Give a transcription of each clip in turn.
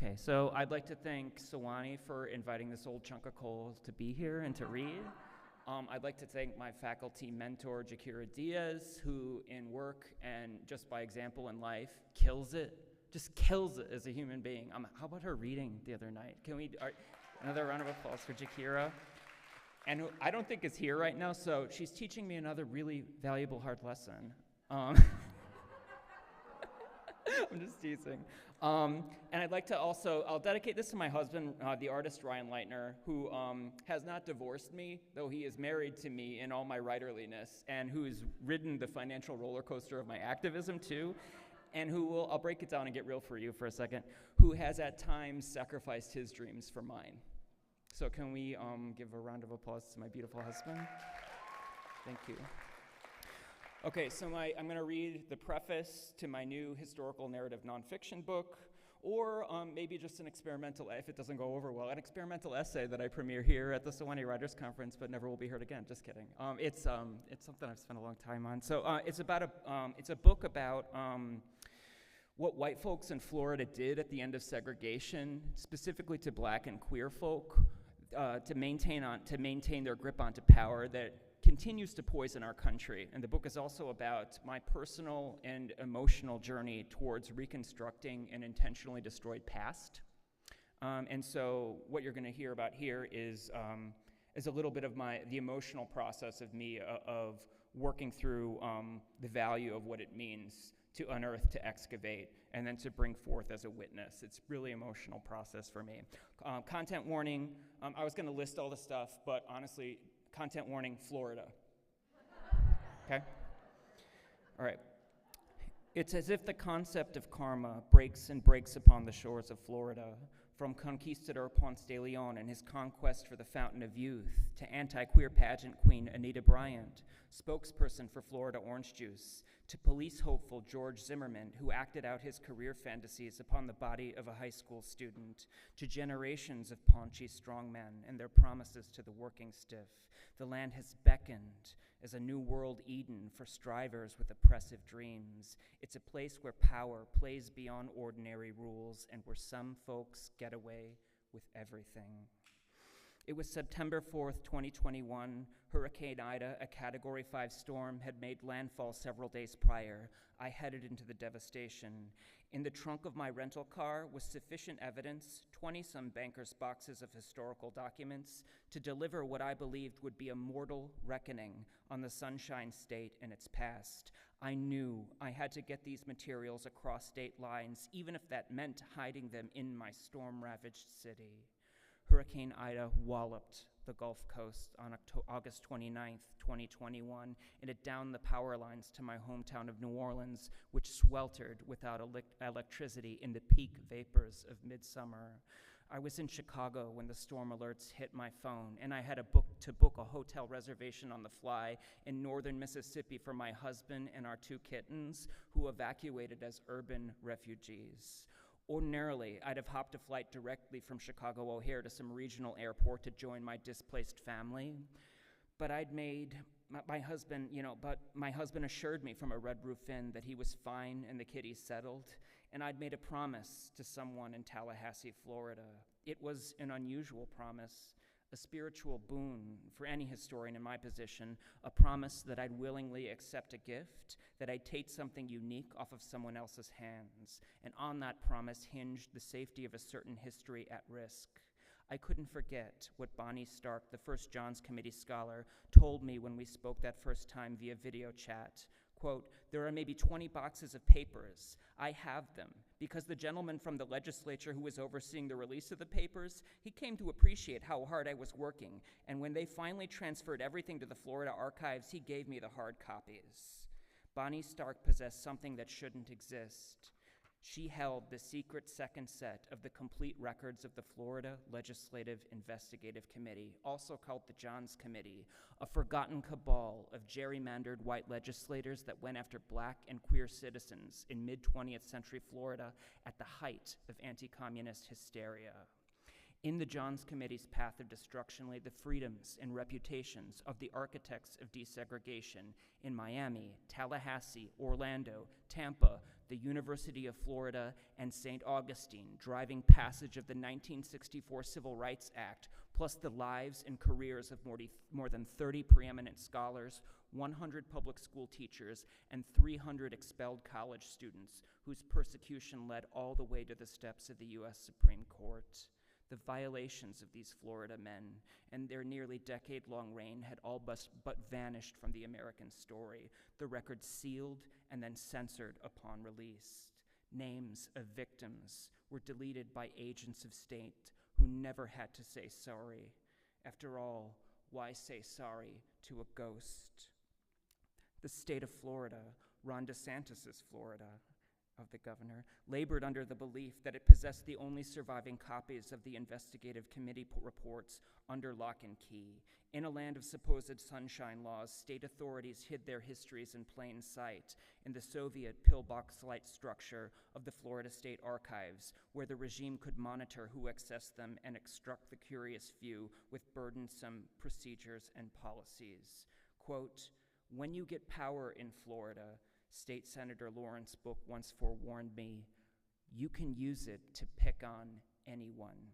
Okay, so I'd like to thank Sewanee for inviting this old chunk of coal to be here and to read. I'd like to thank my faculty mentor, Jakira Diaz, who in work and just by example in life, kills it, just kills it as a human being. How about her reading the other night? Can we, another round of applause for Jakira? And who I don't think is here right now, so she's teaching me another really valuable hard lesson. I'm just teasing. And I'd like to also, I'll dedicate this to my husband, the artist Ryan Leitner, who has not divorced me, though he is married to me in all my writerliness, and who has ridden the financial roller coaster of my activism too, and who will, I'll break it down and get real for you for a second, who has at times sacrificed his dreams for mine. So can we give a round of applause to my beautiful husband? Thank you. Okay, so I'm going to read the preface to my new historical narrative nonfiction book, or maybe just an experimental, if it doesn't go over well, an experimental essay that I premiere here at the Sewanee Writers Conference, but never will be heard again. Just kidding. It's something I've spent a long time on. So it's a book about what white folks in Florida did at the end of segregation, specifically to black and queer folk, to maintain their grip onto power that continues to poison our country. And the book is also about my personal and emotional journey towards reconstructing an intentionally destroyed past. And so what you're going to hear about here is a little bit of the emotional process of me of working through the value of what it means to unearth, to excavate, and then to bring forth as a witness. It's really emotional process for me. Content warning, I was going to list all the stuff, but honestly, content warning, Florida. Okay? All right. It's as if the concept of karma breaks upon the shores of Florida, from conquistador Ponce de Leon and his conquest for the fountain of youth, to anti-queer pageant queen Anita Bryant, spokesperson for Florida Orange Juice, to police hopeful George Zimmerman, who acted out his career fantasies upon the body of a high school student, to generations of paunchy strongmen and their promises to the working stiff. The land has beckoned as a new world Eden for strivers with oppressive dreams. It's a place where power plays beyond ordinary rules and where some folks get away with everything. It was September 4th, 2021. Hurricane Ida, a Category 5 storm, had made landfall several days prior. I headed into the devastation. In the trunk of my rental car was sufficient evidence, 20-some bankers' boxes of historical documents, to deliver what I believed would be a mortal reckoning on the Sunshine State and its past. I knew I had to get these materials across state lines, even if that meant hiding them in my storm-ravaged city. Hurricane Ida walloped the Gulf Coast on August 29th, 2021, and it downed the power lines to my hometown of New Orleans, which sweltered without electricity in the peak vapors of midsummer. I was in Chicago when the storm alerts hit my phone, and I had to book a hotel reservation on the fly in northern Mississippi for my husband and our 2 kittens, who evacuated as urban refugees. Ordinarily, I'd have hopped a flight directly from Chicago O'Hare to some regional airport to join my displaced family, but my husband assured me from a Red Roof Inn that he was fine and the kitties settled, and I'd made a promise to someone in Tallahassee, Florida. It was an unusual promise, a spiritual boon for any historian in my position, a promise that I'd willingly accept a gift, that I'd take something unique off of someone else's hands, and on that promise hinged the safety of a certain history at risk. I couldn't forget what Bonnie Stark, the First Johns Committee scholar, told me when we spoke that first time via video chat. Quote, "There are maybe 20 boxes of papers. I have them because the gentleman from the legislature who was overseeing the release of the papers, he came to appreciate how hard I was working, and when they finally transferred everything to the Florida archives, he gave me the hard copies." Bonnie Stark possessed something that shouldn't exist. She held the secret second set of the complete records of the Florida Legislative Investigative Committee, also called the Johns Committee, a forgotten cabal of gerrymandered white legislators that went after black and queer citizens in mid-20th century Florida at the height of anti-communist hysteria. In the Johns Committee's path of destruction lay the freedoms and reputations of the architects of desegregation in Miami, Tallahassee, Orlando, Tampa, the University of Florida, and St. Augustine, driving passage of the 1964 Civil Rights Act, plus the lives and careers of more than 30 preeminent scholars, 100 public school teachers, and 300 expelled college students, whose persecution led all the way to the steps of the U.S. Supreme Court. The violations of these Florida men and their nearly decade-long reign had all but vanished from the American story, the record sealed and then censored upon release. Names of victims were deleted by agents of state who never had to say sorry. After all, why say sorry to a ghost? The state of Florida, Ron DeSantis' Florida, of the governor, labored under the belief that it possessed the only surviving copies of the investigative committee reports under lock and key. In a land of supposed sunshine laws, state authorities hid their histories in plain sight in the Soviet pillbox-like structure of the Florida State Archives, where the regime could monitor who accessed them and instruct the curious few with burdensome procedures and policies. Quote, "When you get power in Florida," State Senator Lawrence Book once forewarned me, "you can use it to pick on anyone."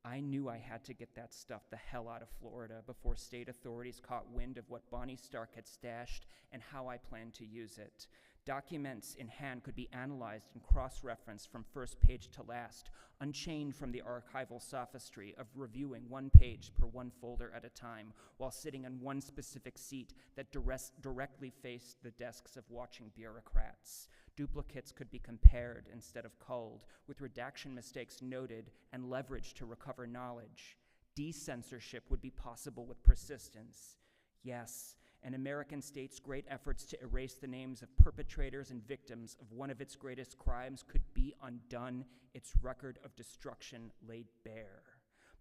I knew I had to get that stuff the hell out of Florida before state authorities caught wind of what Bonnie Stark had stashed and how I planned to use it. Documents in hand could be analyzed and cross-referenced from first page to last, unchained from the archival sophistry of reviewing one page per one folder at a time, while sitting in one specific seat that directly faced the desks of watching bureaucrats. Duplicates could be compared instead of culled, with redaction mistakes noted and leveraged to recover knowledge. Decensorship would be possible with persistence. Yes, an American state's great efforts to erase the names of perpetrators and victims of one of its greatest crimes could be undone, its record of destruction laid bare.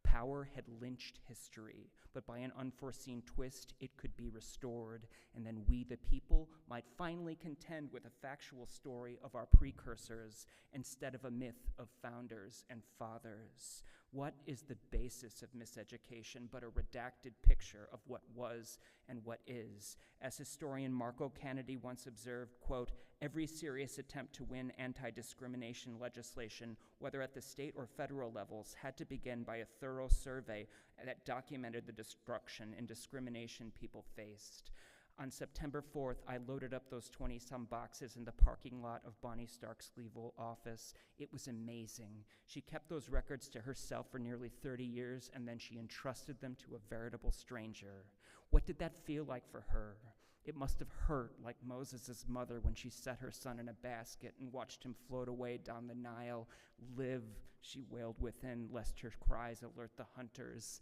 Power had lynched history, but by an unforeseen twist, it could be restored, and then we, the people, might finally contend with a factual story of our precursors instead of a myth of founders and fathers. What is the basis of miseducation but a redacted picture of what was and what is? As historian Marco Kennedy once observed, quote, "Every serious attempt to win anti-discrimination legislation, whether at the state or federal levels, had to begin by a thorough survey that documented the destruction and discrimination people faced." On September 4th, I loaded up those 20-some boxes in the parking lot of Bonnie Stark's Leeville office. It was amazing. She kept those records to herself for nearly 30 years, and then she entrusted them to a veritable stranger. What did that feel like for her? It must have hurt like Moses' mother when she set her son in a basket and watched him float away down the Nile. "Live," she wailed within, lest her cries alert the hunters.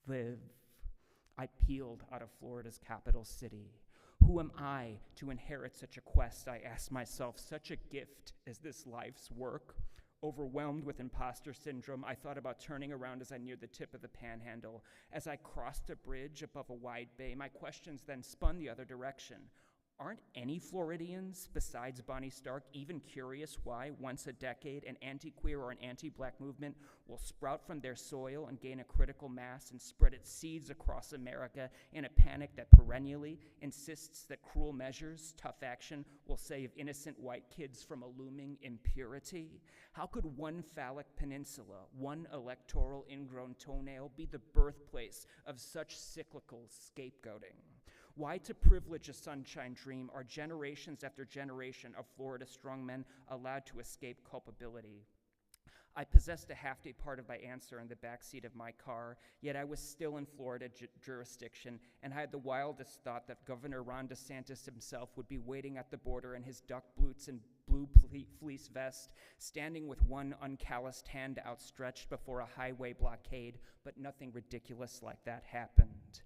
"Live." I peeled out of Florida's capital city. Who am I to inherit such a quest, I asked myself, such a gift as this life's work? Overwhelmed with imposter syndrome, I thought about turning around as I neared the tip of the Panhandle. As I crossed a bridge above a wide bay, my questions then spun the other direction. Aren't any Floridians, besides Bonnie Stark, even curious why, once a decade, an anti-queer or an anti-black movement will sprout from their soil and gain a critical mass and spread its seeds across America in a panic that perennially insists that cruel measures, tough action, will save innocent white kids from a looming impurity? How could one phallic peninsula, one electoral ingrown toenail, be the birthplace of such cyclical scapegoating? Why to privilege a sunshine dream are generations after generation of Florida strongmen allowed to escape culpability? I possessed a hefty part of my answer in the backseat of my car, yet I was still in Florida jurisdiction and had the wildest thought that Governor Ron DeSantis himself would be waiting at the border in his duck boots and blue fleece vest, standing with one uncalloused hand outstretched before a highway blockade, but nothing ridiculous like that happened.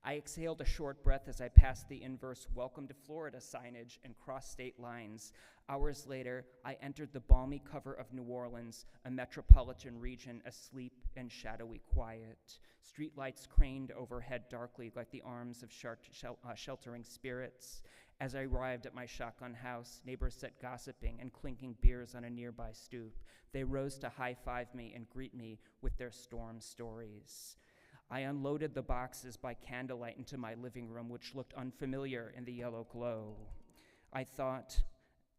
I exhaled a short breath as I passed the inverse "Welcome to Florida" signage and crossed state lines. Hours later, I entered the balmy cover of New Orleans, a metropolitan region asleep in shadowy quiet. Streetlights craned overhead darkly like the arms of sheltering spirits. As I arrived at my shotgun house, neighbors sat gossiping and clinking beers on a nearby stoop. They rose to high-five me and greet me with their storm stories. I unloaded the boxes by candlelight into my living room, which looked unfamiliar in the yellow glow. I thought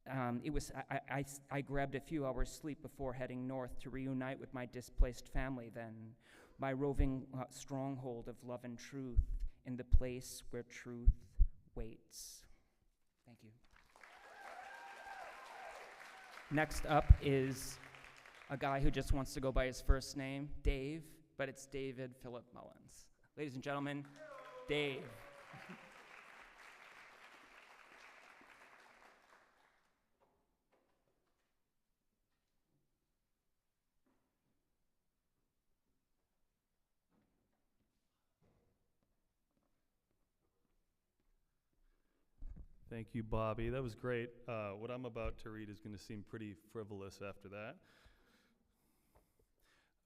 I grabbed a few hours sleep before heading north to reunite with my displaced family then, my roving stronghold of love and truth in the place where truth waits. Thank you. Next up is a guy who just wants to go by his first name, Dave, but it's David Philip Mullins. Ladies and gentlemen, Dave. Thank you, Bobby. That was great. What I'm about to read is going to seem pretty frivolous after that.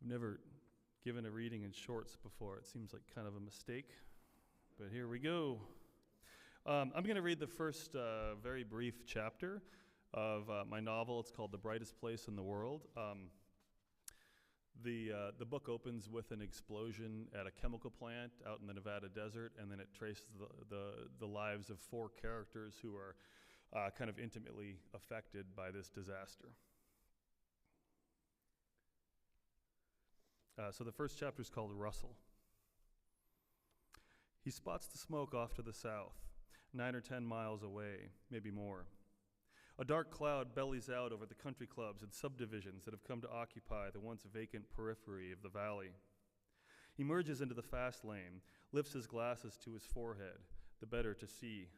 I've never given a reading in shorts before. It seems like kind of a mistake, but here we go. I'm going to read the first very brief chapter of my novel. It's called The Brightest Place in the World. The book opens with an explosion at a chemical plant out in the Nevada desert, and then it traces the lives of four characters who are kind of intimately affected by this disaster. So the first chapter is called Russell. He spots the smoke off to the south, 9 or 10 miles away, maybe more. A dark cloud bellies out over the country clubs and subdivisions that have come to occupy the once vacant periphery of the valley. He merges into the fast lane, lifts his glasses to his forehead, the better to see.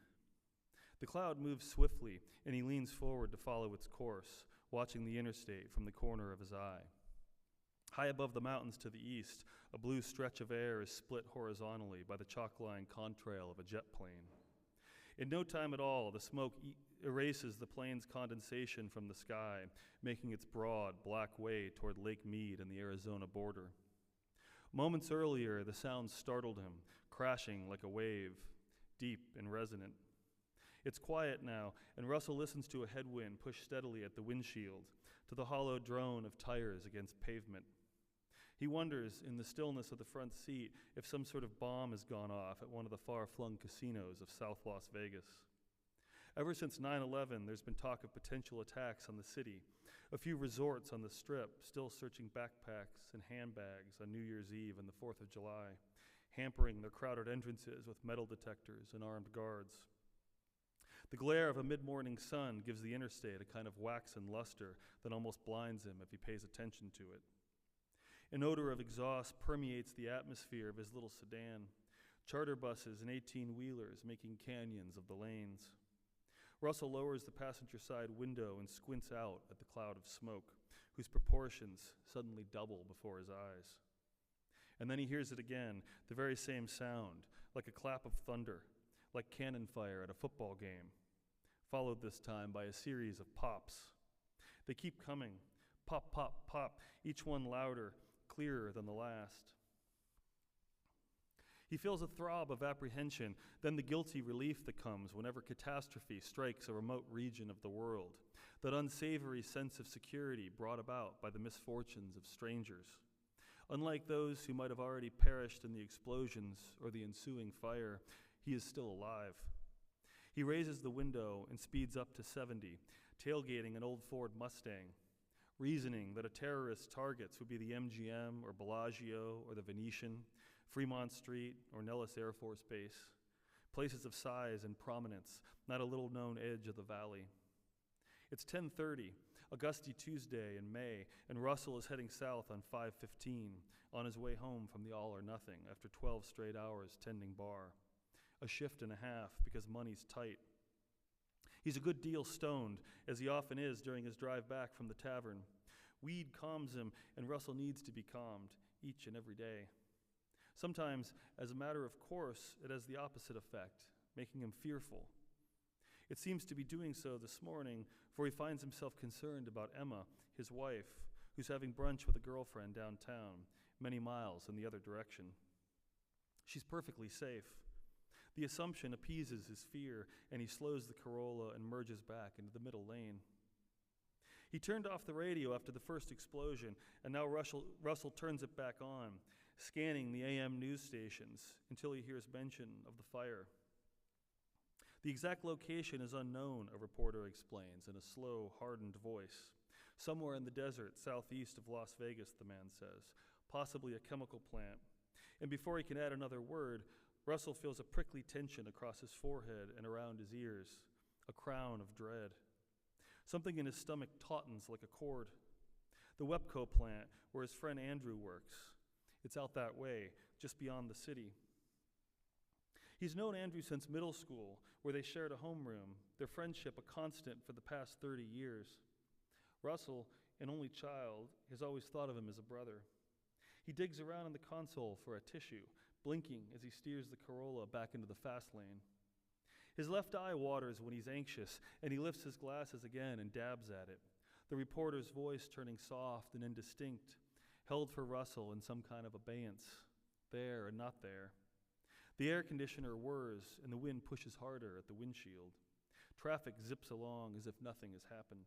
The cloud moves swiftly, and he leans forward to follow its course, watching the interstate from the corner of his eye. High above the mountains to the east, a blue stretch of air is split horizontally by the chalk-lined contrail of a jet plane. In no time at all, the smoke erases the plane's condensation from the sky, making its broad, black way toward Lake Mead and the Arizona border. Moments earlier, the sound startled him, crashing like a wave, deep and resonant. It's quiet now, and Russell listens to a headwind push steadily at the windshield, to the hollow drone of tires against pavement. He wonders, in the stillness of the front seat, if some sort of bomb has gone off at one of the far-flung casinos of South Las Vegas. Ever since 9/11, there's been talk of potential attacks on the city. A few resorts on the Strip still searching backpacks and handbags on New Year's Eve and the 4th of July, hampering their crowded entrances with metal detectors and armed guards. The glare of a mid-morning sun gives the interstate a kind of waxen luster that almost blinds him if he pays attention to it. An odor of exhaust permeates the atmosphere of his little sedan, charter buses and 18-wheelers making canyons of the lanes. Russell lowers the passenger side window and squints out at the cloud of smoke, whose proportions suddenly double before his eyes. And then he hears it again, the very same sound, like a clap of thunder, like cannon fire at a football game, followed this time by a series of pops. They keep coming, pop, pop, pop, each one louder, clearer than the last. He feels a throb of apprehension, then the guilty relief that comes whenever catastrophe strikes a remote region of the world, that unsavory sense of security brought about by the misfortunes of strangers. Unlike those who might have already perished in the explosions or the ensuing fire, he is still alive. He raises the window and speeds up to 70, tailgating an old Ford Mustang, reasoning that a terrorist's targets would be the MGM or Bellagio or the Venetian, Fremont Street or Nellis Air Force Base, places of size and prominence, not a little-known edge of the valley. It's 10:30, a gusty Tuesday in May, and Russell is heading south on 515, on his way home from the All or Nothing after 12 straight hours tending bar. A shift and a half because money's tight. He's a good deal stoned, as he often is during his drive back from the tavern. Weed calms him, and Russell needs to be calmed each and every day. Sometimes, as a matter of course, it has the opposite effect, making him fearful. It seems to be doing so this morning, for he finds himself concerned about Emma, his wife, who's having brunch with a girlfriend downtown, many miles in the other direction. She's perfectly safe. The assumption appeases his fear, and he slows the Corolla and merges back into the middle lane. He turned off the radio after the first explosion, and now Russell turns it back on, scanning the AM news stations until he hears mention of the fire. The exact location is unknown, a reporter explains in a slow, hardened voice. Somewhere in the desert southeast of Las Vegas, the man says, possibly a chemical plant. And before he can add another word, Russell feels a prickly tension across his forehead and around his ears, a crown of dread. Something in his stomach tautens like a cord. The Wepco plant, where his friend Andrew works. It's out that way, just beyond the city. He's known Andrew since middle school, where they shared a homeroom, their friendship a constant for the past 30 years. Russell, an only child, has always thought of him as a brother. He digs around in the console for a tissue, blinking as he steers the Corolla back into the fast lane. His left eye waters when he's anxious, and he lifts his glasses again and dabs at it, the reporter's voice turning soft and indistinct, held for Russell in some kind of abeyance, there and not there. The air conditioner whirs, and the wind pushes harder at the windshield. Traffic zips along as if nothing has happened.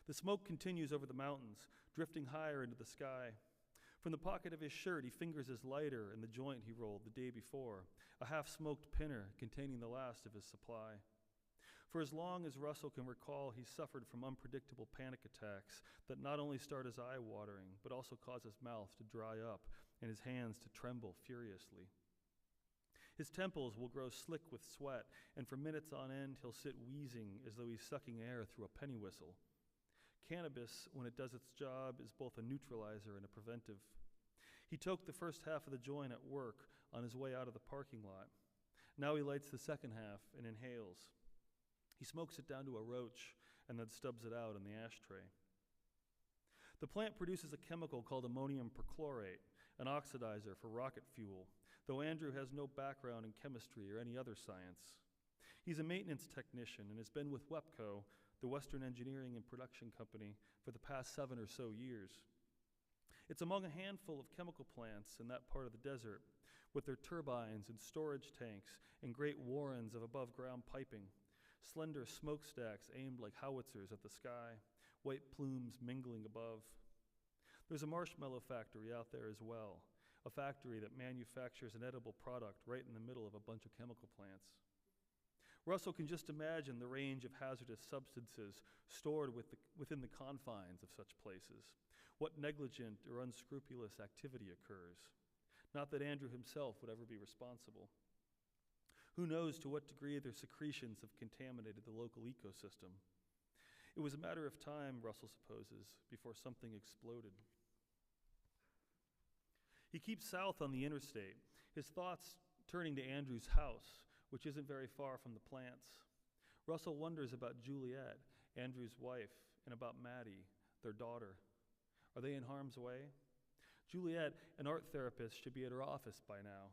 The smoke continues over the mountains, drifting higher into the sky. From the pocket of his shirt, he fingers his lighter and the joint he rolled the day before, a half-smoked pinner containing the last of his supply. For as long as Russell can recall, he's suffered from unpredictable panic attacks that not only start as eye-watering, but also cause his mouth to dry up and his hands to tremble furiously. His temples will grow slick with sweat, and for minutes on end he'll sit wheezing as though he's sucking air through a penny whistle. Cannabis, when it does its job, is both a neutralizer and a preventive. He toked the first half of the joint at work on his way out of the parking lot. Now he lights the second half and inhales. He smokes it down to a roach and then stubs it out in the ashtray. The plant produces a chemical called ammonium perchlorate, an oxidizer for rocket fuel, though Andrew has no background in chemistry or any other science. He's a maintenance technician and has been with Wepco, the Western Engineering and Production Company, for the past 7 or so years. It's among a handful of chemical plants in that part of the desert, with their turbines and storage tanks and great warrens of above-ground piping, slender smokestacks aimed like howitzers at the sky, white plumes mingling above. There's a marshmallow factory out there as well, a factory that manufactures an edible product right in the middle of a bunch of chemical plants. Russell can just imagine the range of hazardous substances stored within the confines of such places, what negligent or unscrupulous activity occurs. Not that Andrew himself would ever be responsible. Who knows to what degree their secretions have contaminated the local ecosystem. It was a matter of time, Russell supposes, before something exploded. He keeps south on the interstate, his thoughts turning to Andrew's house, which isn't very far from the plants. Russell wonders about Juliet, Andrew's wife, and about Maddie, their daughter. Are they in harm's way? Juliet, an art therapist, should be at her office by now.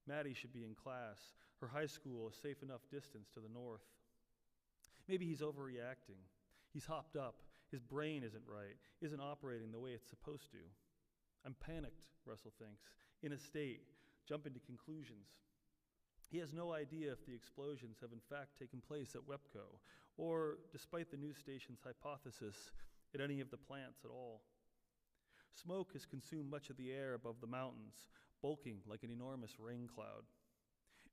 Maddie should be in class. Her high school a safe enough distance to the north. Maybe he's overreacting. He's hopped up. His brain isn't right, isn't operating the way it's supposed to. I'm panicked, Russell thinks, in a state, jump into conclusions. He has no idea if the explosions have in fact taken place at Wepco, or, despite the news station's hypothesis, at any of the plants at all. Smoke has consumed much of the air above the mountains, bulking like an enormous rain cloud.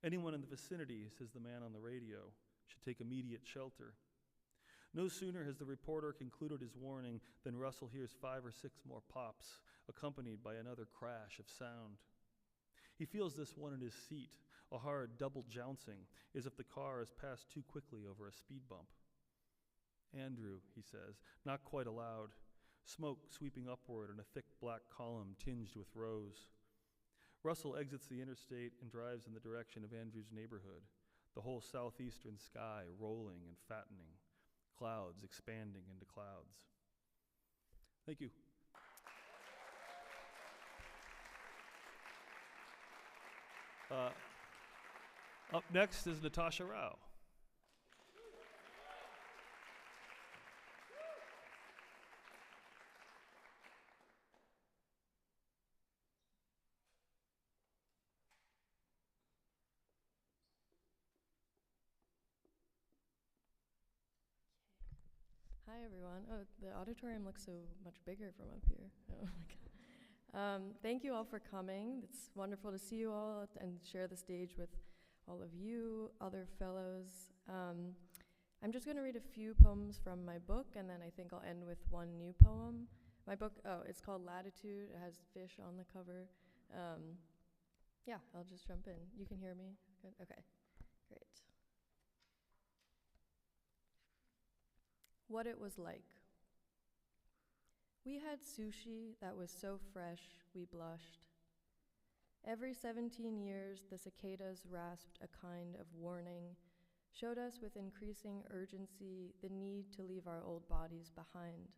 Anyone in the vicinity, says the man on the radio, should take immediate shelter. No sooner has the reporter concluded his warning than Russell hears 5 or 6 more pops, accompanied by another crash of sound. He feels this one in his seat, a hard double jouncing, as if the car has passed too quickly over a speed bump. Andrew, he says, not quite aloud, smoke sweeping upward in a thick black column tinged with rose. Russell exits the interstate and drives in the direction of Andrew's neighborhood, the whole southeastern sky rolling and fattening, clouds expanding into clouds. Thank you. Up next is Natasha Rao. Hi, everyone. Oh, the auditorium looks so much bigger from up here. Oh my God. Thank you all for coming. It's wonderful to see you all and share the stage with all of you, other fellows. I'm just going to read a few poems from my book, and then I think I'll end with one new poem. My book, it's called Latitude. It has fish on the cover. Yeah, I'll just jump in. You can hear me? Good? Okay, great. What it was like. We had sushi that was so fresh, we blushed. Every 17 years, the cicadas rasped a kind of warning, showed us with increasing urgency the need to leave our old bodies behind.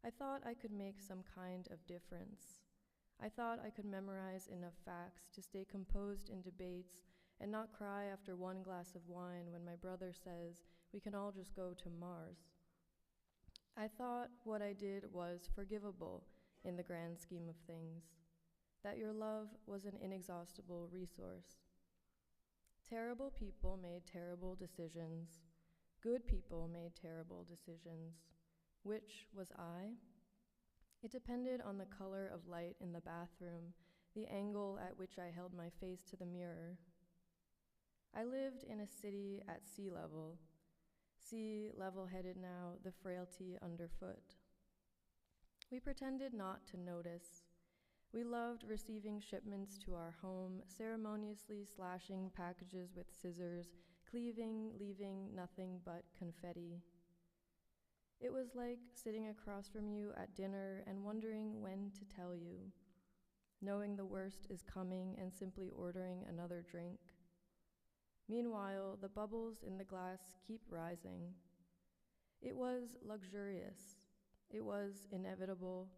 I thought I could make some kind of difference. I thought I could memorize enough facts to stay composed in debates and not cry after one glass of wine when my brother says we can all just go to Mars. I thought what I did was forgivable in the grand scheme of things, that your love was an inexhaustible resource. Terrible people made terrible decisions. Good people made terrible decisions. Which was I? It depended on the color of light in the bathroom, the angle at which I held my face to the mirror. I lived in a city at sea level. See, level-headed now, the frailty underfoot. We pretended not to notice. We loved receiving shipments to our home, ceremoniously slashing packages with scissors, cleaving, leaving nothing but confetti. It was like sitting across from you at dinner and wondering when to tell you, knowing the worst is coming and simply ordering another drink. Meanwhile, the bubbles in the glass keep rising. It was luxurious. It was inevitable.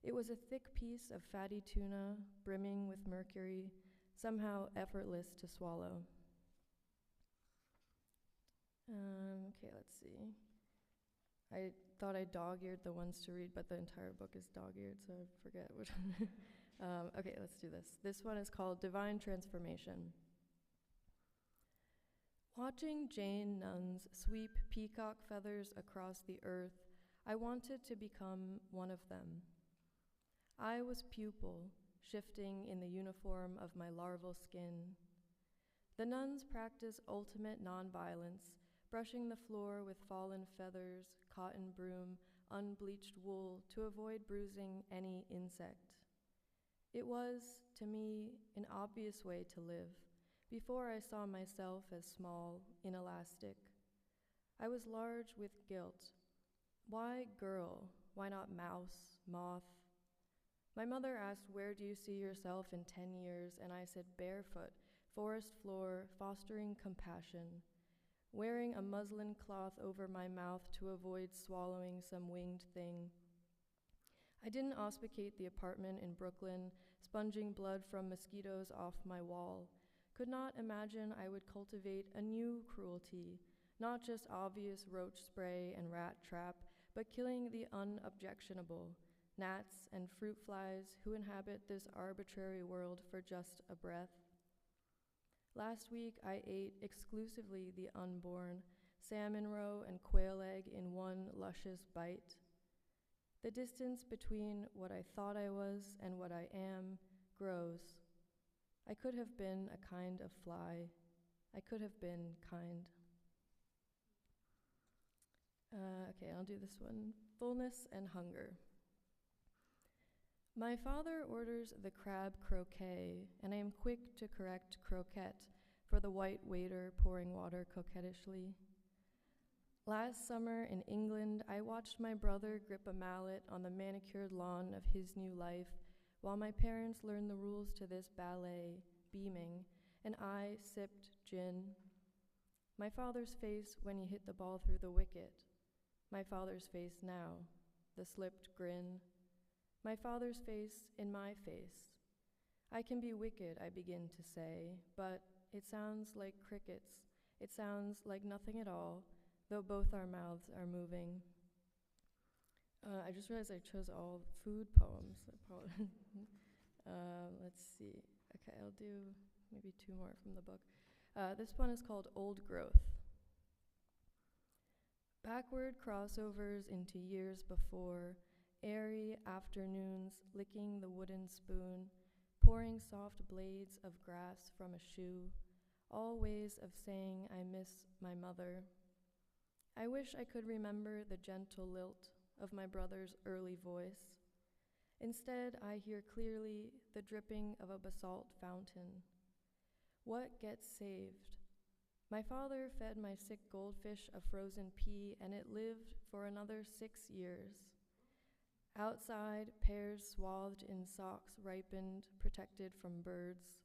It was a thick piece of fatty tuna, brimming with mercury, somehow effortless to swallow. Okay, let's see. I thought I dog-eared the ones to read, but the entire book is dog-eared, so I forget which one. Okay, let's do this. This one is called Divine Transformation. Watching Jane nuns sweep peacock feathers across the earth, I wanted to become one of them. I was pupil, shifting in the uniform of my larval skin. The nuns practice ultimate nonviolence, brushing the floor with fallen feathers, cotton broom, unbleached wool to avoid bruising any insect. It was, to me, an obvious way to live, before I saw myself as small, inelastic. I was large with guilt. Why girl? Why not mouse, moth? My mother asked, where do you see yourself in 10 years? And I said, barefoot, forest floor, fostering compassion, wearing a muslin cloth over my mouth to avoid swallowing some winged thing. I didn't auspicate the apartment in Brooklyn, sponging blood from mosquitoes off my wall. Could not imagine I would cultivate a new cruelty, not just obvious roach spray and rat trap, but killing the unobjectionable, gnats and fruit flies who inhabit this arbitrary world for just a breath. Last week, I ate exclusively the unborn, salmon roe and quail egg in one luscious bite. The distance between what I thought I was and what I am grows. I could have been a kind of fly. I could have been kind. Okay, I'll do this one. Fullness and hunger. My father orders the crab croquet, and I am quick to correct croquette for the white waiter pouring water coquettishly. Last summer in England, I watched my brother grip a mallet on the manicured lawn of his new life, while my parents learned the rules to this ballet, beaming, and I sipped gin. My father's face when he hit the ball through the wicket. My father's face now, the slipped grin. My father's face in my face. I can be wicked, I begin to say, but it sounds like crickets. It sounds like nothing at all, though both our mouths are moving. I just realized I chose all food poems. Let's see. Okay, I'll do maybe two more from the book. This one is called Old Growth. Backward crossovers into years before, airy afternoons licking the wooden spoon, pouring soft blades of grass from a shoe, all ways of saying I miss my mother. I wish I could remember the gentle lilt of my brother's early voice. Instead, I hear clearly the dripping of a basalt fountain. What gets saved? My father fed my sick goldfish a frozen pea, and it lived for another 6 years. Outside, pears swathed in socks ripened, protected from birds.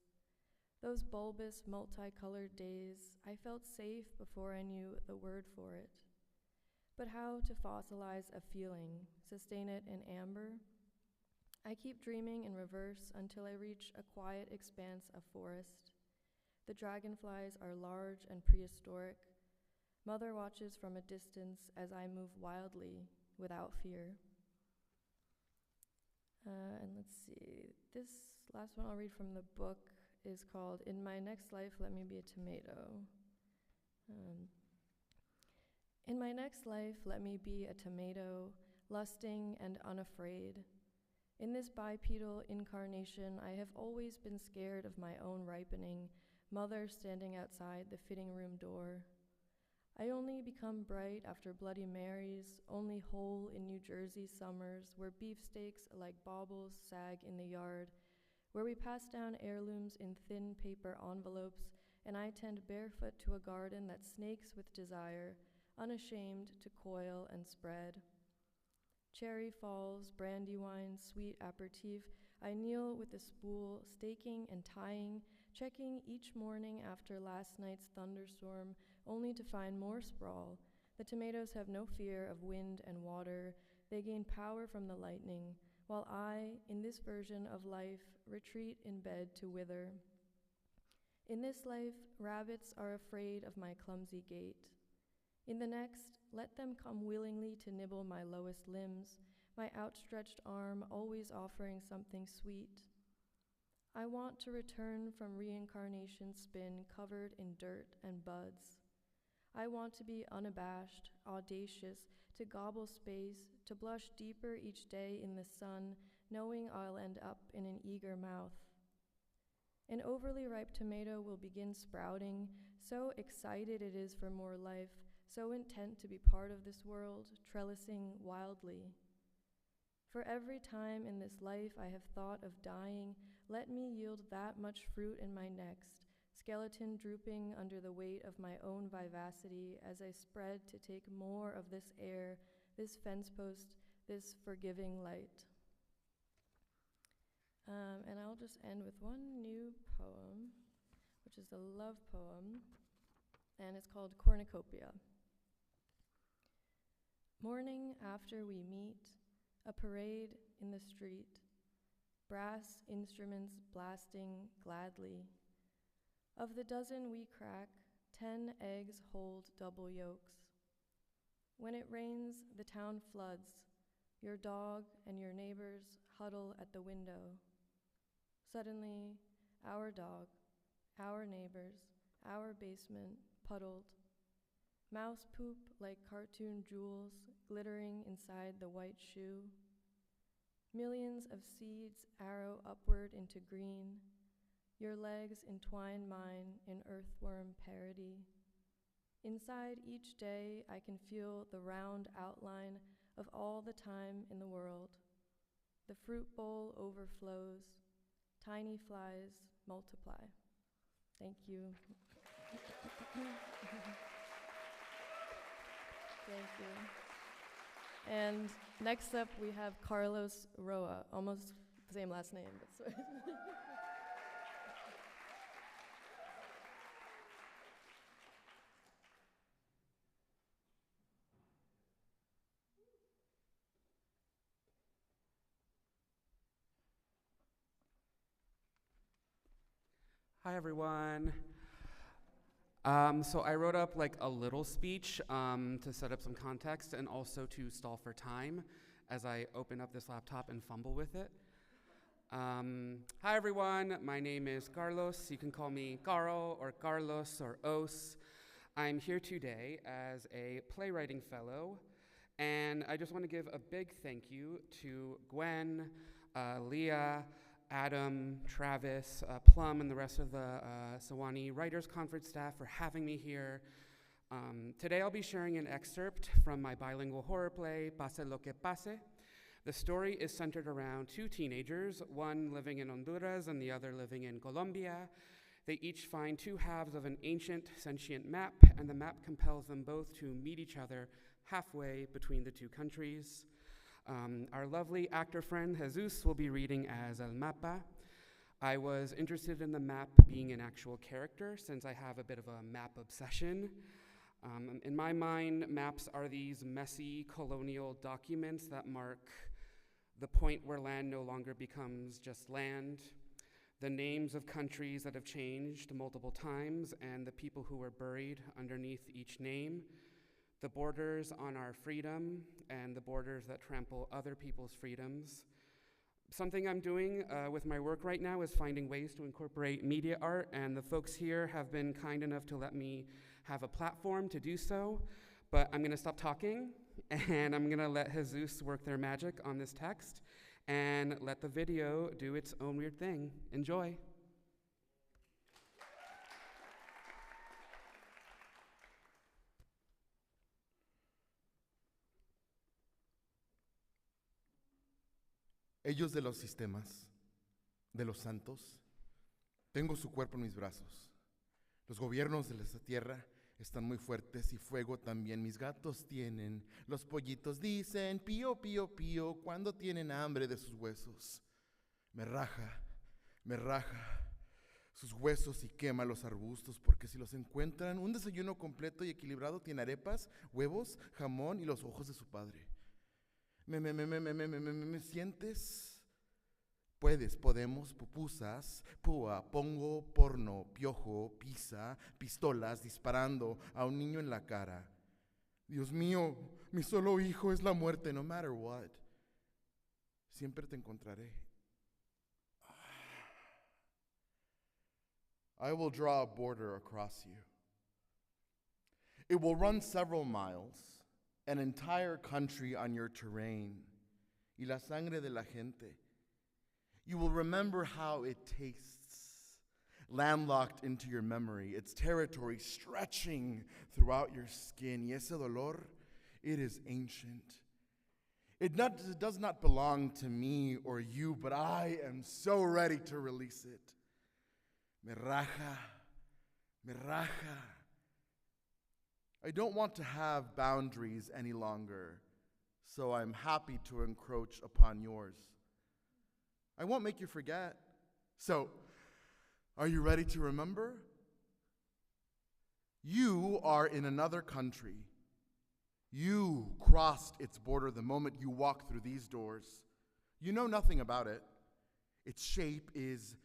Those bulbous, multicolored days, I felt safe before I knew the word for it. But how to fossilize a feeling, sustain it in amber? I keep dreaming in reverse until I reach a quiet expanse of forest. The dragonflies are large and prehistoric. Mother watches from a distance as I move wildly, without fear. And let's see, this last one I'll read from the book is called In My Next Life, Let Me Be a Tomato. In my next life, let me be a tomato, lusting and unafraid. In this bipedal incarnation, I have always been scared of my own ripening, mother standing outside the fitting room door. I only become bright after Bloody Marys, only whole in New Jersey summers where beefsteaks like baubles sag in the yard, where we pass down heirlooms in thin paper envelopes, and I tend barefoot to a garden that snakes with desire, unashamed to coil and spread. Cherry falls, brandy wine, sweet aperitif, I kneel with the spool, staking and tying, checking each morning after last night's thunderstorm, only to find more sprawl. The tomatoes have no fear of wind and water. They gain power from the lightning, while I, in this version of life, retreat in bed to wither. In this life, rabbits are afraid of my clumsy gait. In the next, let them come willingly to nibble my lowest limbs, my outstretched arm always offering something sweet. I want to return from reincarnation spin covered in dirt and buds. I want to be unabashed, audacious, to gobble space, to blush deeper each day in the sun, knowing I'll end up in an eager mouth. An overly ripe tomato will begin sprouting, so excited it is for more life, so intent to be part of this world, trellising wildly. For every time in this life I have thought of dying, let me yield that much fruit in my next, skeleton drooping under the weight of my own vivacity as I spread to take more of this air, this fence post, this forgiving light. And I'll just end with one new poem, which is a love poem, and it's called Cornucopia. Morning after we meet, a parade in the street, brass instruments blasting gladly. Of the dozen we crack, 10 eggs hold double yolks. When it rains, the town floods. Your dog and your neighbors huddle at the window. Suddenly, our dog, our neighbors, our basement puddled. Mouse poop like cartoon jewels glittering inside the white shoe. Millions of seeds arrow upward into green. Your legs entwine mine in earthworm parody. Inside each day, I can feel the round outline of all the time in the world. The fruit bowl overflows. Tiny flies multiply. Thank you. Thank you. And next up, we have Carlos Roa, almost the same last name, but sorry. Hi, everyone. So I wrote up like a little speech to set up some context and also to stall for time as I open up this laptop and fumble with it. Hi, everyone. My name is Carlos. You can call me Caro or Carlos or Os. I'm here today as a playwriting fellow, and I just want to give a big thank you to Gwen, Leah, Adam, Travis, Plum, and the rest of the Sewanee Writers Conference staff for having me here. Today I'll be sharing an excerpt from my bilingual horror play, Pase lo que pase. The story is centered around two teenagers, one living in Honduras and the other living in Colombia. They each find two halves of an ancient, sentient map, and the map compels them both to meet each other halfway between the two countries. Our lovely actor friend Jesus will be reading as El Mapa. I was interested in the map being an actual character since I have a bit of a map obsession. In my mind, maps are these messy colonial documents that mark the point where land no longer becomes just land, the names of countries that have changed multiple times, and the people who were buried underneath each name, the borders on our freedom, and the borders that trample other people's freedoms. Something I'm doing with my work right now is finding ways to incorporate media art, and the folks here have been kind enough to let me have a platform to do so, but I'm gonna stop talking, and I'm gonna let Jesus work their magic on this text, and let the video do its own weird thing. Enjoy. Ellos de los sistemas, de los santos, tengo su cuerpo en mis brazos. Los gobiernos de esta tierra están muy fuertes y fuego también mis gatos tienen. Los pollitos dicen pío, pío, pío cuando tienen hambre de sus huesos. Me raja sus huesos y quema los arbustos porque si los encuentran, un desayuno completo y equilibrado tiene arepas, huevos, jamón y los ojos de su padre. ¿Me sientes? Puedes, podemos, pupusas, púa, pongo, porno, piojo, pizza, pistolas disparando a un niño en la cara. Dios mío, mi solo hijo es la muerte, no matter what. Siempre te encontraré. I will draw a border across you. It will run several miles, an entire country on your terrain, y la sangre de la gente. You will remember how it tastes, landlocked into your memory, its territory stretching throughout your skin. Y ese dolor, it is ancient. It does not belong to me or you, but I am so ready to release it. Me raja. I don't want to have boundaries any longer, so I'm happy to encroach upon yours. I won't make you forget. So, are you ready to remember? You are in another country. You crossed its border the moment you walked through these doors. You know nothing about it. Its shape is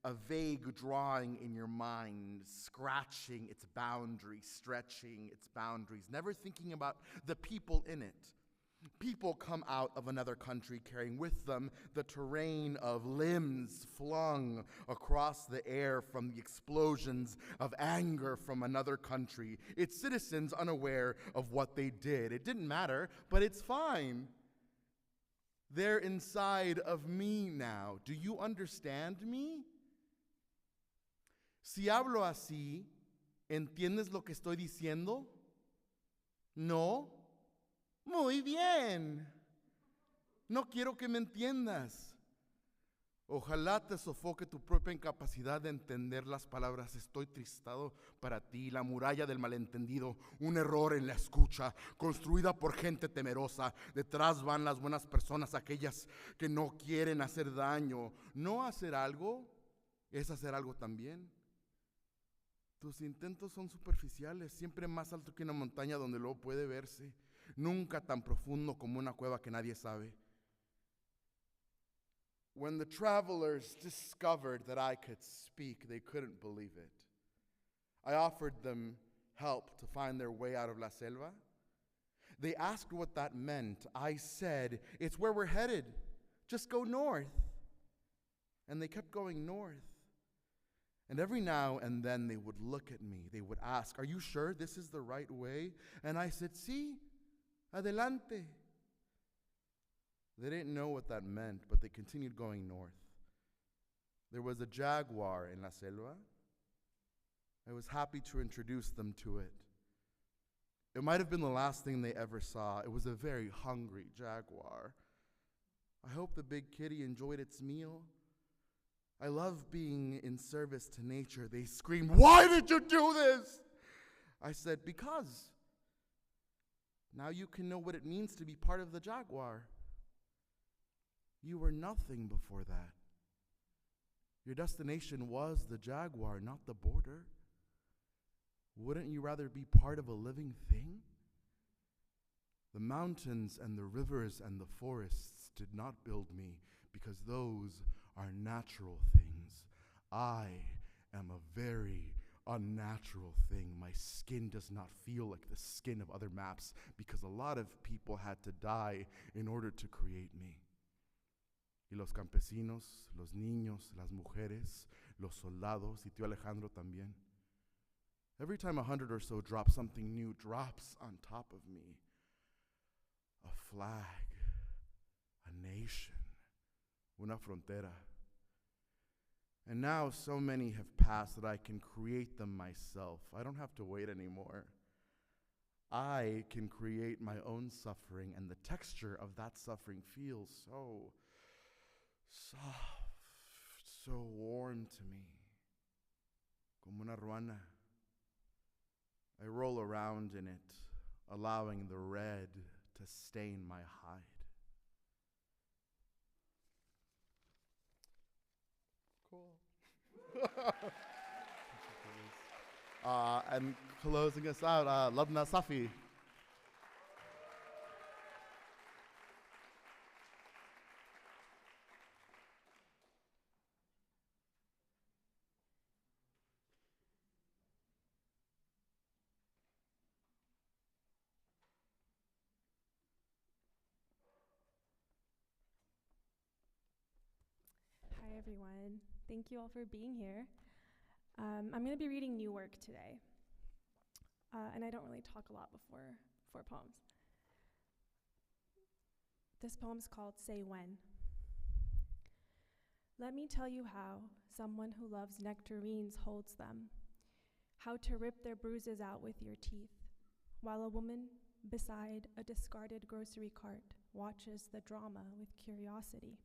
a vague drawing in your mind, scratching its boundaries, stretching its boundaries, never thinking about the people in it. People come out of another country carrying with them the terrain of limbs flung across the air from the explosions of anger from another country, its citizens unaware of what they did. It didn't matter, but it's fine. They're inside of me now. Do you understand me? Si hablo así, ¿entiendes lo que estoy diciendo? ¿No? Muy bien. No quiero que me entiendas. Ojalá te sofoque tu propia incapacidad de entender las palabras. Estoy tristado para ti, la muralla del malentendido, un error en la escucha, construida por gente temerosa. Detrás van las buenas personas, aquellas que no quieren hacer daño. No hacer algo es hacer algo también. Tus intentos son superficiales, siempre más alto que una montaña donde luego puede verse. Nunca tan profundo como una cueva que nadie sabe. When the travelers discovered that I could speak, they couldn't believe it. I offered them help to find their way out of La Selva. They asked what that meant. I said, it's where we're headed. Just go north. And they kept going north. And every now and then they would look at me. They would ask, "Are you sure this is the right way?" And I said, "Sí, adelante." They didn't know what that meant, but they continued going north. There was a jaguar in La Selva. I was happy to introduce them to it. It might have been the last thing they ever saw. It was a very hungry jaguar. I hope the big kitty enjoyed its meal. I love being in service to nature. They screamed, "Why did you do this?" I said, "Because. Now you can know what it means to be part of the jaguar. You were nothing before that. Your destination was the jaguar, not the border. Wouldn't you rather be part of a living thing? The mountains and the rivers and the forests did not build me, because those are natural things. I am a very unnatural thing. My skin does not feel like the skin of other maps, because a lot of people had to die in order to create me. Y los campesinos, los niños, las mujeres, los soldados, y tío Alejandro también. Every time 100 or so drop, something new drops on top of me. A flag, a nation, una frontera. And now so many have passed that I can create them myself. I don't have to wait anymore. I can create my own suffering, and the texture of that suffering feels so soft, so warm to me. Como una ruana. I roll around in it, allowing the red to stain my hide. Cool. And closing us out, Lubna Safi. Hi, everyone. Thank you all for being here. I'm going to be reading new work today, and I don't really talk a lot before poems. This poem's called Sewanee. Let me tell you how someone who loves nectarines holds them, how to rip their bruises out with your teeth, while a woman beside a discarded grocery cart watches the drama with curiosity.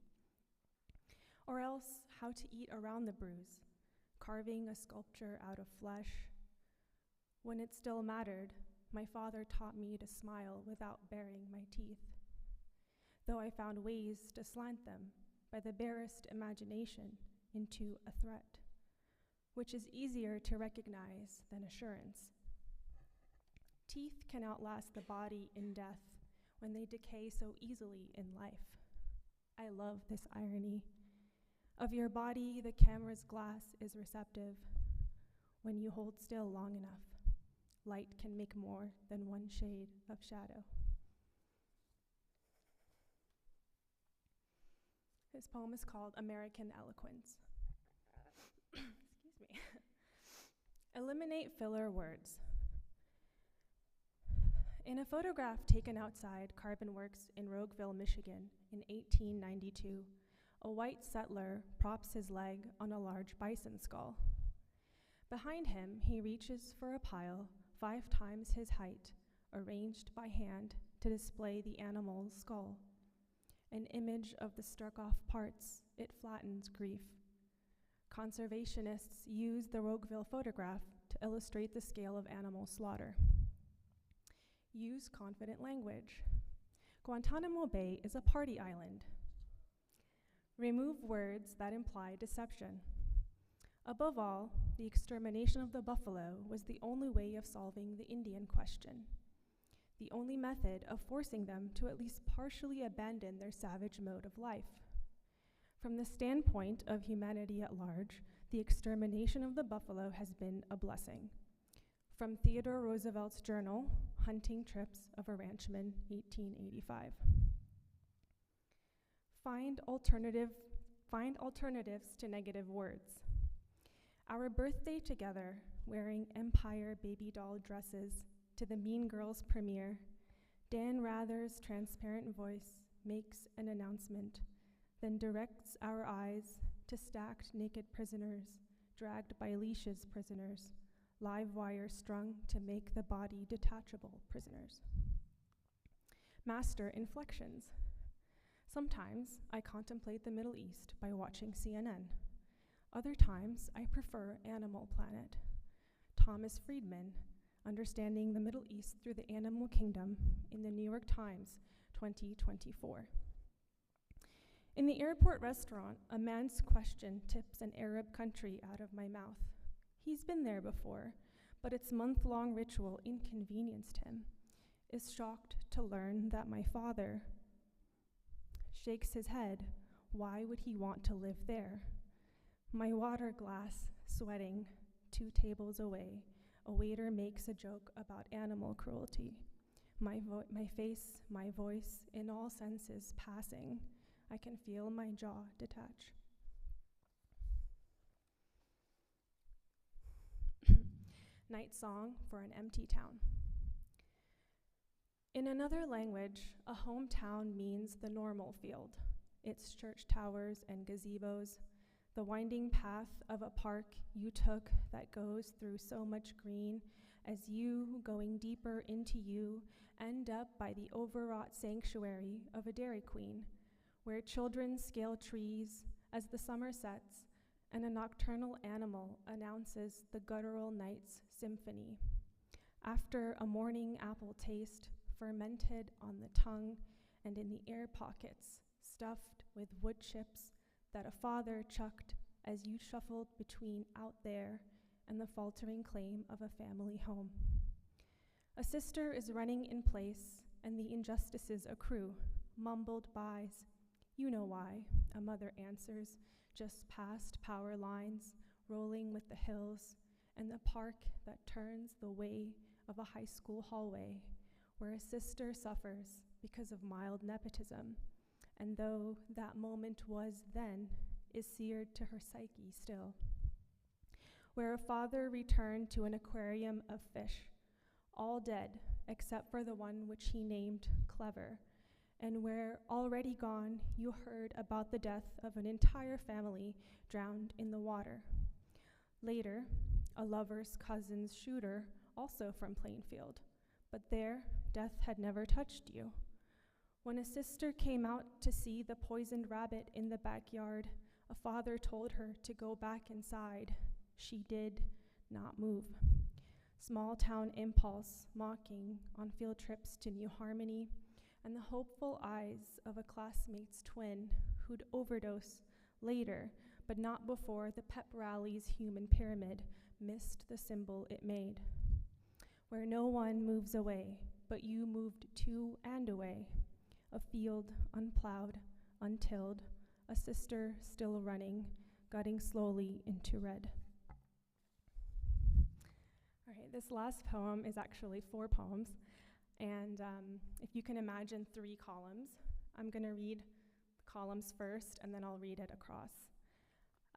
Or else how to eat around the bruise, carving a sculpture out of flesh. When it still mattered, my father taught me to smile without baring my teeth, though I found ways to slant them by the barest imagination into a threat, which is easier to recognize than assurance. Teeth can outlast the body in death when they decay so easily in life. I love this irony. Of your body, the camera's glass is receptive. When you hold still long enough, light can make more than one shade of shadow. This poem is called American Eloquence. Excuse me. Eliminate filler words. In a photograph taken outside Carbon Works in Rogueville, Michigan in 1892, a white settler props his leg on a large bison skull. Behind him, he reaches for a pile 5 times his height, arranged by hand to display the animal's skull. An image of the struck-off parts, it flattens grief. Conservationists use the Rogueville photograph to illustrate the scale of animal slaughter. Use confident language. Guantanamo Bay is a party island. Remove words that imply deception. Above all, the extermination of the buffalo was the only way of solving the Indian question, the only method of forcing them to at least partially abandon their savage mode of life. From the standpoint of humanity at large, the extermination of the buffalo has been a blessing. From Theodore Roosevelt's journal, Hunting Trips of a Ranchman, 1885. Find alternatives to negative words. Our birthday together, wearing Empire baby doll dresses to the Mean Girls premiere, Dan Rather's transparent voice makes an announcement, then directs our eyes to stacked naked prisoners, dragged by leashes prisoners, live wire strung to make the body detachable prisoners. Master inflections. Sometimes I contemplate the Middle East by watching CNN. Other times I prefer Animal Planet. Thomas Friedman, Understanding the Middle East Through the Animal Kingdom in the New York Times, 2024. In the airport restaurant, a man's question tips an Arab country out of my mouth. He's been there before, but its month-long ritual inconvenienced him. Is shocked to learn that my father shakes his head. Why would he want to live there? My water glass, sweating, 2 tables away, a waiter makes a joke about animal cruelty. My face, my voice, in all senses passing. I can feel my jaw detach. Night song for an empty town. In another language, a hometown means the normal field, its church towers and gazebos, the winding path of a park you took that goes through so much green as you, going deeper into you, end up by the overwrought sanctuary of a Dairy Queen, where children scale trees as the summer sets and a nocturnal animal announces the guttural night's symphony. After a morning apple taste, fermented on the tongue and in the air pockets, stuffed with wood chips that a father chucked as you shuffled between out there and the faltering claim of a family home. A sister is running in place and the injustices accrue, mumbled buys. You know why, a mother answers, just past power lines, rolling with the hills, and the park that turns the way of a high school hallway, where a sister suffers because of mild nepotism, and though that moment was then, is seared to her psyche still. Where a father returned to an aquarium of fish, all dead except for the one which he named Clever, and where, already gone, you heard about the death of an entire family drowned in the water. Later, a lover's cousin's shooter, also from Plainfield, but there, death had never touched you. When a sister came out to see the poisoned rabbit in the backyard, a father told her to go back inside. She did not move. Small town impulse, mocking on field trips to New Harmony, and the hopeful eyes of a classmate's twin who'd overdose later, but not before the pep rally's human pyramid missed the symbol it made. Where no one moves away, but you moved to and away. A field unplowed, untilled, a sister still running, gutting slowly into red. All right, this last poem is actually 4 poems. And if you can imagine 3 columns, I'm going to read the columns first, and then I'll read it across.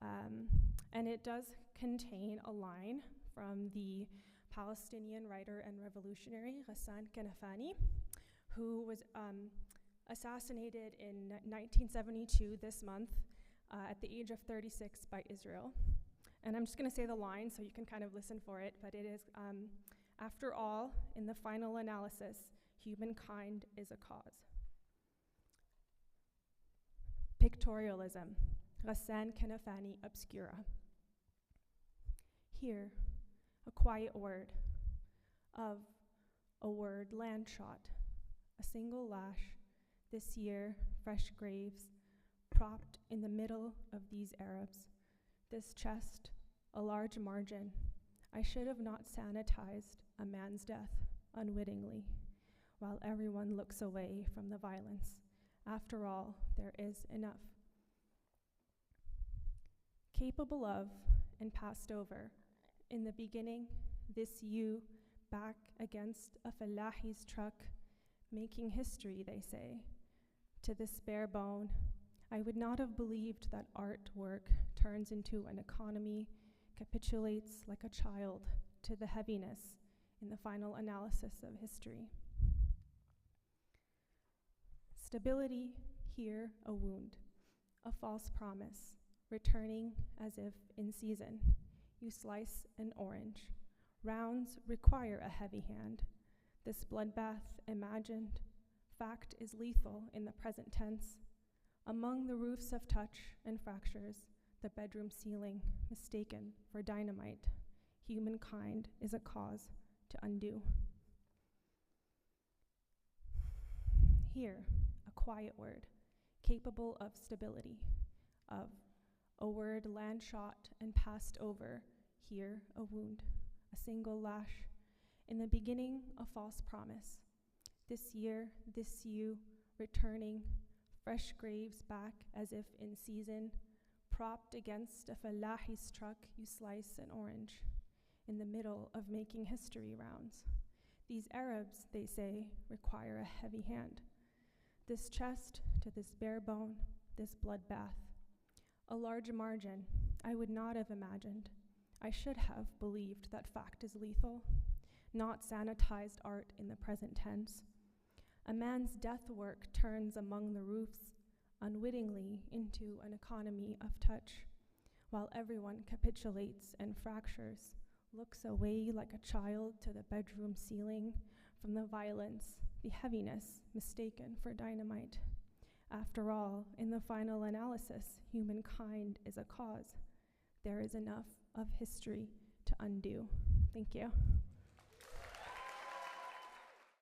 And it does contain a line from the Palestinian writer and revolutionary Ghassan Kanafani, who was assassinated in 1972 this month at the age of 36 by Israel. And I'm just going to say the line so you can kind of listen for it, but it is, after all, in the final analysis, humankind is a cause. Pictorialism, Ghassan Kanafani Obscura. Here, a quiet word, of a word land shot, a single lash, this year, fresh graves, propped in the middle of these Arabs, this chest, a large margin. I should have not sanitized a man's death unwittingly, while everyone looks away from the violence. After all, there is enough. Capable of and passed over, in the beginning, this you back against a fellahi's truck, making history, they say. To this bare bone, I would not have believed that artwork turns into an economy capitulates like a child to the heaviness in the final analysis of history. Stability, here a wound, a false promise, returning as if in season. You slice an orange. Rounds require a heavy hand. This bloodbath imagined, fact is lethal in the present tense. Among the roofs of touch and fractures, the bedroom ceiling mistaken for dynamite. Humankind is a cause to undo. Here, a quiet word, capable of stability, of a word land shot and passed over. Here, a wound, a single lash. In the beginning, a false promise. This year, this you, returning, fresh graves back as if in season. Propped against a falahi's truck, you slice an orange. In the middle of making history rounds. These Arabs, they say, require a heavy hand. This chest to this bare bone, this bloodbath. A large margin I would not have imagined. I should have believed that fact is lethal, not sanitized art in the present tense. A man's death work turns among the roofs, unwittingly into an economy of touch, while everyone capitulates and fractures, looks away like a child to the bedroom ceiling from the violence, the heaviness mistaken for dynamite. After all, in the final analysis, humankind is a cause. There is enough of history to undo. Thank you.